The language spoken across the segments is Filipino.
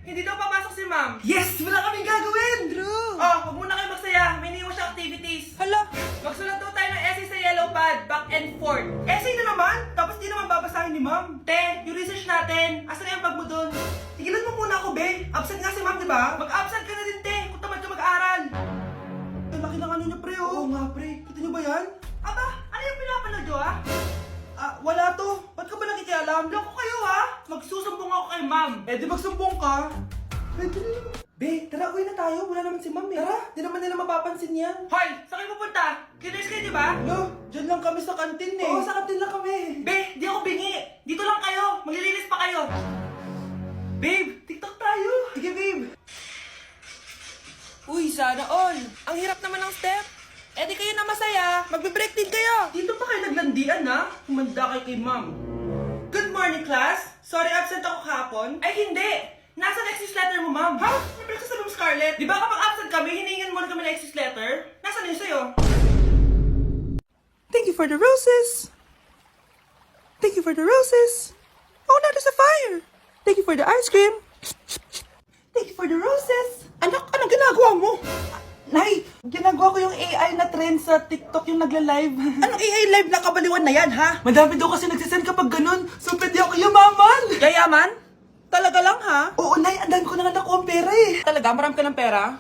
Hindi daw papasok si ma'am. Yes! Wala kaming gagawin! True! Oh, huwag muna kayo magsaya. May iniwan siya activities. Hala! Magsulat daw tayo ng essay sa yellow pad, back and forth. Essay na naman! Tapos di naman babasahin ni ma'am. Te, yung research natin, asan na yung bag mo dun? Tigilan mo muna ako, be. Absent nga si ma'am, di ba? Mag-absent ka na din, te, kung tamad ka mag-aaral. Ang laki ng ano niya, pre, oh. Oo nga, pre. Kita niyo ba yan? Aba, ano yung pinapanood nyo, ha? Wala to. Ba't ka ba nakikialam? Loko kayo, ha? Magsusumbong ako kay ma'am. Eh, di magsumbong ka. Pwede na. Be, tara, uwi na tayo. Wala naman si ma'am, eh. Tara, di naman nila mapapansin yan. Hoy, saan kayo pupunta? Kinis kayo, di ba? Lo, dyan lang kami sa kantin, eh. Oo, sa kantin lang kami. Be, di ako bingi. Dito lang kayo. Maglilinis pa kayo. Babe, TikTok tayo. Sige, babe. Uy, sana all! Ang hirap naman ng step! Eh di kayo na masaya! Magbe-break din kayo! Dito pa kayo naglandian, ha? Humanda kayo kay ma'am. Good morning, class. Sorry, absent ako kahapon. Ay, hindi. Nasa excuse letter mo, ma'am. Ha? May breakfast sa room, Scarlett. Di ba kapag absent kami, hiningan mo na kami ng excuse letter? Nasaan yun sa'yo? Thank you for the roses! Thank you for the roses! Oh, now there's a fire! Thank you for the ice cream! Thank you for the roses. Anak, anong ginagawa mo? Nay, ginagawa ko yung AI na trend sa TikTok yung nagla-live. Anong AI live na kabaliwan na yan, ha? Madami daw kasi nagsisend kapag ganun. So, pwede ako yumaman. Yayaman? Talaga lang, ha? Oo, Nay, ang dami ko na nga nakuha ang pera eh. Talaga? Marami ka ng pera?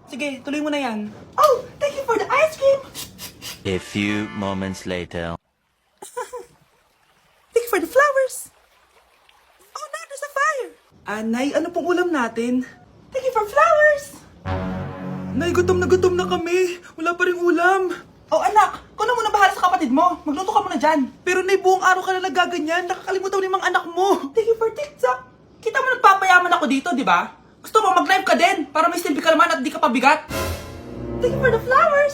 Sige, tuloy mo na yan. Oh, thank you for the ice cream. A few moments later. Thank you for the flowers! Oh, now there's a fire! Nay, ano pong ulam natin? Thank you for flowers! Nay, gutom na kami. Wala pa rin ulam. Oh, anak, kung na muna bahala sa kapatid mo. Magluto ka muna dyan. Pero Nay, buong araw ka na nagaganyan. Nakakalimutan mo yung mga anak mo. Thank you for TikTok. Kita mo nagpapayaman ako dito, di ba? Gusto mo mag-live ka din para may silbi ka naman at di ka pabigat. Thank you for the flowers.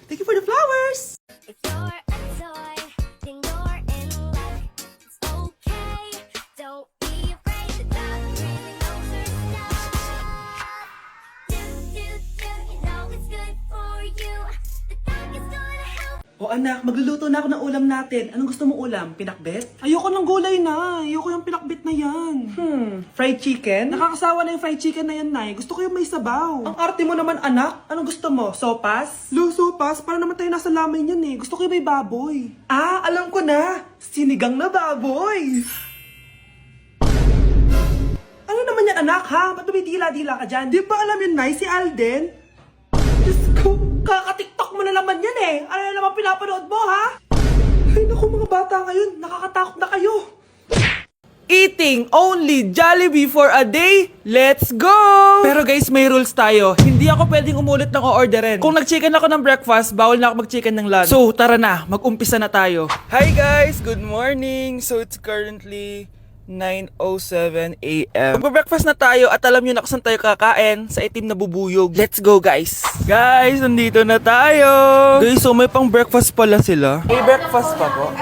Thank you for the flowers. If you're a toy, then you're in luck. It's okay, don't be afraid. The dog really knows her stuff. Do, you know it's good for you. The dog is gonna help. O anak, magluluto na ako ng ulam natin. Anong gusto mong ulam? Pinakbet? Ayoko ng gulay na. Ayoko yung pinakbit na yan. Fried chicken? Nakakasawa na yung fried chicken na yan, Nay. Gusto ko yung may sabaw. Ang arte mo naman, anak. Anong gusto mo? Sopas? Luso, pas. Para naman tayo nasa lamay niyan eh. Gusto ko yung may baboy. Alam ko na. Sinigang na baboy. Ano naman yan, anak, ha? Ba't tumitila-dila ka dyan? Di ba alam yun, Nay? Si Alden? Diyos ko, kaka-tiktok mo na naman yan eh. Ano na naman pinapanood mo, ha? Ay, naku, mga bata ngayon. Nakakatakot na kayo. Eating only Jollibee for a day? Let's go! Pero guys, may rules tayo. Hindi ako pwedeng umulit ng o-orderin. Kung nag-chicken ako ng breakfast, bawal na ako mag-chicken ng lunch. So, tara na. Mag-umpisa na tayo. Hi guys! Good morning! So, it's currently 9:07 a.m. Magpa-breakfast na tayo at alam nyo na kung saan tayo kakain sa itim na bubuyog. Let's go guys! Guys, nandito na tayo! Guys, so may pang breakfast pala sila. May breakfast pa po?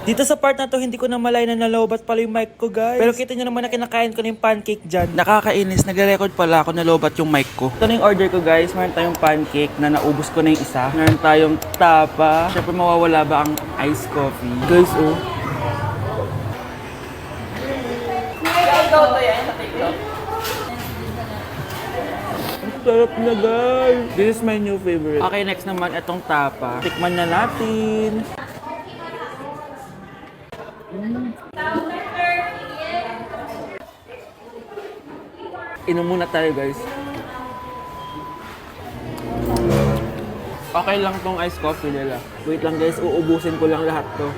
Dito sa part na to, hindi ko na malay na nalobat pala yung mic ko, guys. Pero kita nyo naman na kinakain ko na yung pancake dyan. Nakakainis, nagre-record pala ako nalobat yung mic ko. Ito na yung order ko, guys. Meron tayong pancake na naubos ko na yung isa. Meron tayong tapa. Siyempre mawawala ba ang iced coffee? Guys, oh. Ang sarap na, guys. This is my new favorite. Okay, next naman, itong tapa. Tikman na natin. Inom muna tayo, guys. Okay lang tong iced coffee nila. Wait lang, guys. Uubusin ko lang lahat to.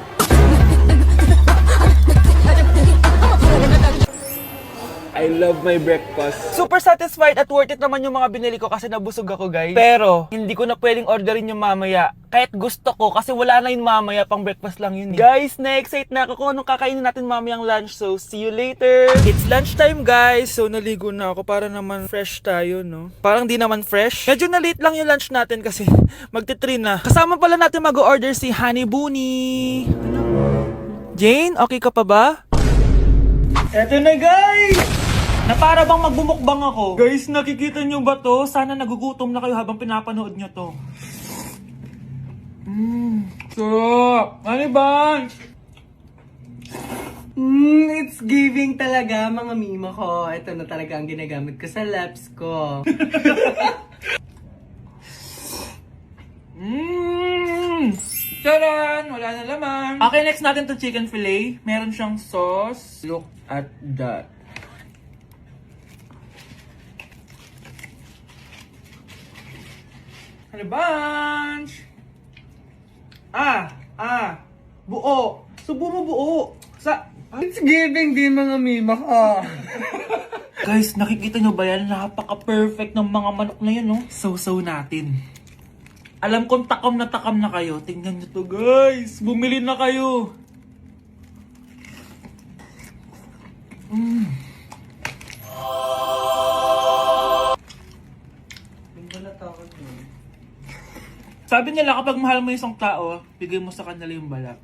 I love my breakfast. Super satisfied at worth it naman yung mga binili ko kasi nabusog ako, guys. Pero, hindi ko na pwedeng orderin yung mamaya. Kahit gusto ko kasi wala na yung mamaya, pang breakfast lang yun eh. Guys, na-excite na ako kung anong kakainin natin mamayang lunch. So, see you later. It's lunchtime, guys. So, naligo na ako para naman fresh tayo, no? Parang di naman fresh. Medyo na-late lang yung lunch natin kasi magti-3 na. Kasama pala natin mag-order si Honey Bunny. Jane, okay ka pa ba? Eto na, guys! Na para bang magbumukbang ako. Guys, nakikita nyo ba to? Sana nagugutom na kayo habang pinapanood nyo to. Sarap! Ano ba? It's giving talaga, mga mima ko. Ito na talaga ang ginagamit ko sa laps ko. Taran! Wala na laman. Okay, next natin to chicken fillet. Meron siyang sauce. Look at that. Ano bunch? Buo. Subo mo buo. It's giving din, mga mima ko. Guys, nakikita nyo ba yan? Napaka-perfect ng mga manok na yun, no? So natin. Alam kong takam na kayo. Tingnan nyo to, guys. Bumili na kayo. Sabi nila kapag mahal mo isang tao, bigay mo sa kanila yung balat.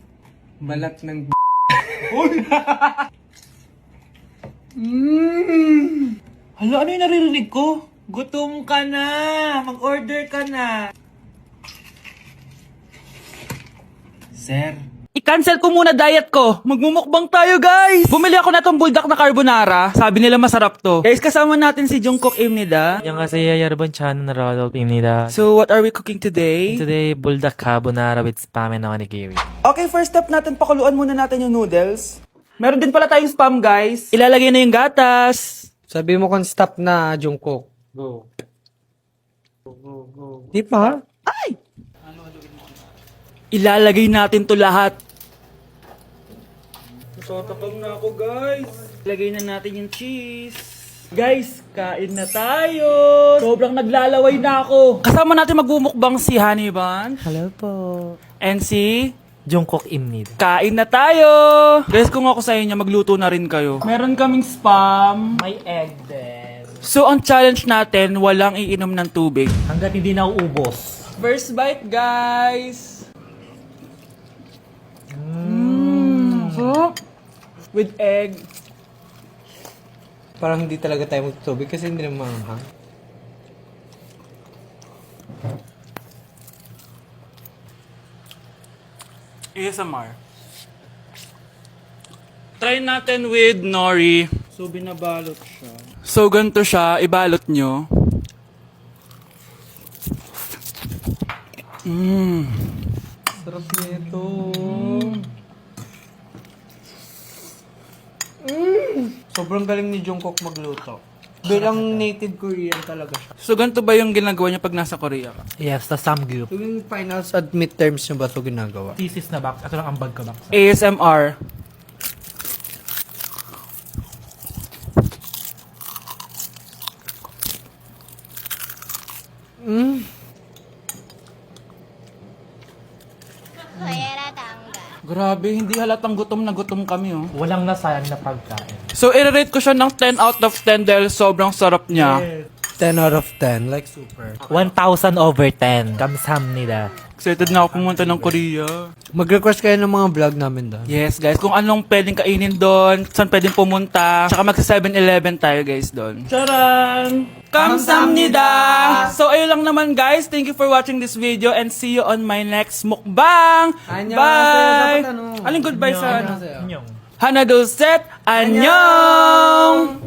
Balat ng Hala, ano yung naririnig ko? Gutom ka na! Mag-order ka na! Sir? I-cancel ko muna diet ko! Magmumukbang tayo, guys! Bumili ako na tong buldak na carbonara. Sabi nila masarap to. Guys, kasama natin si Jungkook Imnida. 안녕하세요 여러분, 저는 로드입니다. So, what are we cooking today? Today, buldak carbonara with spam and onigiri. Okay, first step natin, pakuluan muna natin yung noodles. Meron din pala tayong spam, guys. Ilalagay na yung gatas. Sabi mo kung stop na, Jungkook. Go. Di pa? Ilalagay natin to lahat. Natatakam na ako, guys. Ilagay na natin yung cheese. Guys, kain na tayo. Sobrang naglalaway na ako. Kasama natin magbumukbang si Honey Bun. Hello po. And si... Jungkook입니다. Kain na tayo! Guys, kung ako sa inyo, magluto na rin kayo. Meron kaming spam. May egg din. So, ang challenge natin, walang iinom ng tubig. Hanggat hindi na uubos. First bite, guys! Sarap! With egg. Parang hindi talaga tayo magtutubig kasi hindi naman maanghang. ASMR. Try natin with nori. So, binabalot siya. So, ganito siya. Ibalot nyo. Sarap nito. Sobrang galing ni Jungkook magluto. Bilang native Korean talaga siya. So, ganito ba yung ginagawa niya pap nasa Korea ka? Yes, the samgyup. Tuwing finals at midterms nyo ba ito ginagawa? Thesis na box. Ito lang ang bag ka box. ASMR. Grabe, hindi halatang gutom na gutom kami, oh. Walang nasayang na pagkain. So, i-rate ko siya ng 10 out of 10 dahil sobrang sarap niya. 10 out of 10, like super. 1,000 over 10. 감사합니다. Excited na ako pumunta ng Korea. Mag-request kayo ng mga vlog namin doon. Yes, guys. Kung anong pwedeng kainin doon, saan pwedeng pumunta. Tsaka magsa 7-Eleven tayo, guys, doon. Charan! Kamsamnida! So, ayun lang naman, guys. Thank you for watching this video and see you on my next mukbang! Annyeonghaseyo. Bye! Dapat ano? Aling goodbye sa ano? 안녕. Hana Dulcet! Annyeong!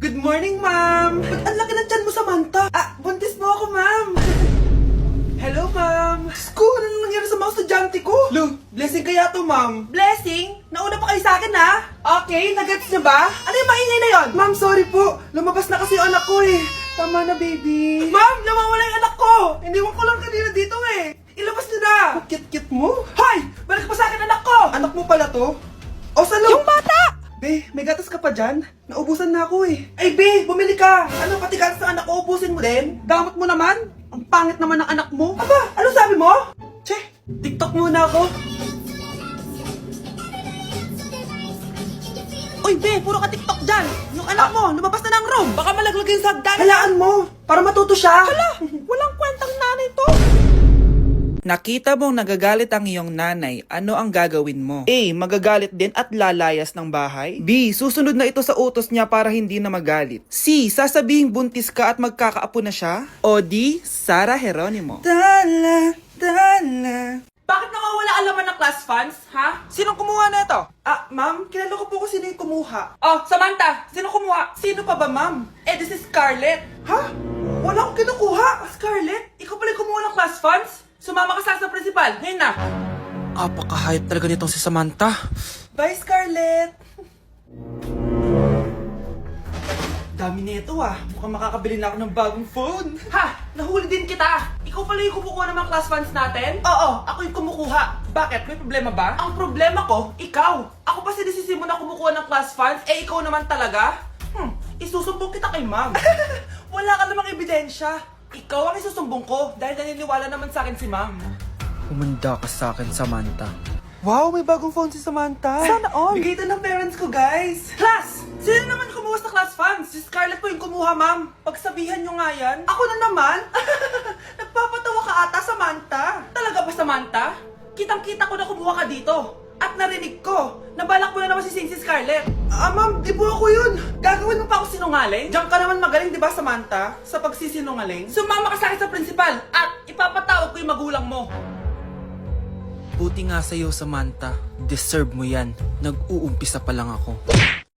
Good morning, ma'am! Ba't ang laki ng tiyan mo, Samantha? Buntis mo ako, ma'am! Hello, ma'am! Sko, ano nangyari sa mga estudyante ko? Lo, blessing kaya to, ma'am. Blessing? Nauna pa kayo sa akin, ha? Okay, nagets niyo ba? Ano yung maingay na yon? Ma'am, sorry po. Lumabas na kasi yung anak ko, eh. Tama na, baby. Ma'am, nawawala yung anak ko! Iniwan ko lang kanina dito, eh. Ilabas niyo na! Kit-kit mo? Hoy! Balik pa sa akin, anak ko! Anak mo pala to? O, salo! Yung bata! Be, may gatas ka pa dyan? Naubusan na ako eh. Ay, Be, bumili ka! Ano, pati gatas ng anak ko, ubusin mo din? Damot mo naman? Ang pangit naman ng anak mo. Aba, ano sabi mo? Che, TikTok muna ako. Uy, Be, puro ka TikTok dyan. Yung anak mo, lumabas na ng room. Baka malaglag yung sagdan. Hayaan mo, para matuto siya. Hala, walang kwentang nanay to. Nakita mong nagagalit ang iyong nanay, ano ang gagawin mo? A. Magagalit din at lalayas ng bahay. B. Susunod na ito sa utos niya para hindi na magalit. C. Sasabihing buntis ka at magkakaapo na siya. O D. Sara Geronimo. Dala, dala. Bakit nawawala ang laman ng class funds, ha? Sinong kumuha na ito? Ma'am, kilala ko po kung sino yung kumuha. Oh, Samantha, sino kumuha? Sino pa ba, ma'am? This is Scarlett. Ha? Wala akong kinukuha. Scarlett, ikaw pala yung kumuha ng class funds? Sumama ka sa principal, ngayon na. Apaka-hype talaga nitong si Samantha. Bye, Scarlett. Dami nito Mukhang makakabili na ako ng bagong phone. Ha, nahuli din kita. Ikaw pala yung kumukuha ng mga class funds natin? Oo, ako yung kumukuha. Bakit? May problema ba? Ang problema ko, ikaw. Ako pa sinisisi mo na kumukuha ng class funds, ikaw naman talaga? Isusumbong kita kay ma'am. Wala ka namang ebidensya. Ikaw ang isusumbong ko dahil naniniwala naman sa akin si ma'am. Humanda ka sa akin, Samantha. Wow, may bagong phone si Samantha. Sana all. Bigay ito ng parents ko, guys. Class! Sino naman kumuha sa class funds? Si Scarlett po yung kumuha, ma'am. Pagsabihan nyo nga yan. Ako na naman? Nagpapatawa ka ata, Samantha. Talaga ba, Samantha? Kitang-kita ko na kumuha ka dito. At narinig ko, nabalak mo na naman si Scarlett. Ma'am, di po ako yun. Gagawin mo pa ako sinungaling? Diyan ka naman magaling, di ba, Samantha? Sa pagsisinungaling. Sumama ka sa akin sa principal at ipapatawag ko yung magulang mo. Buti nga sa'yo, Samantha. Deserve mo yan. Nag-uumpisa pa lang ako.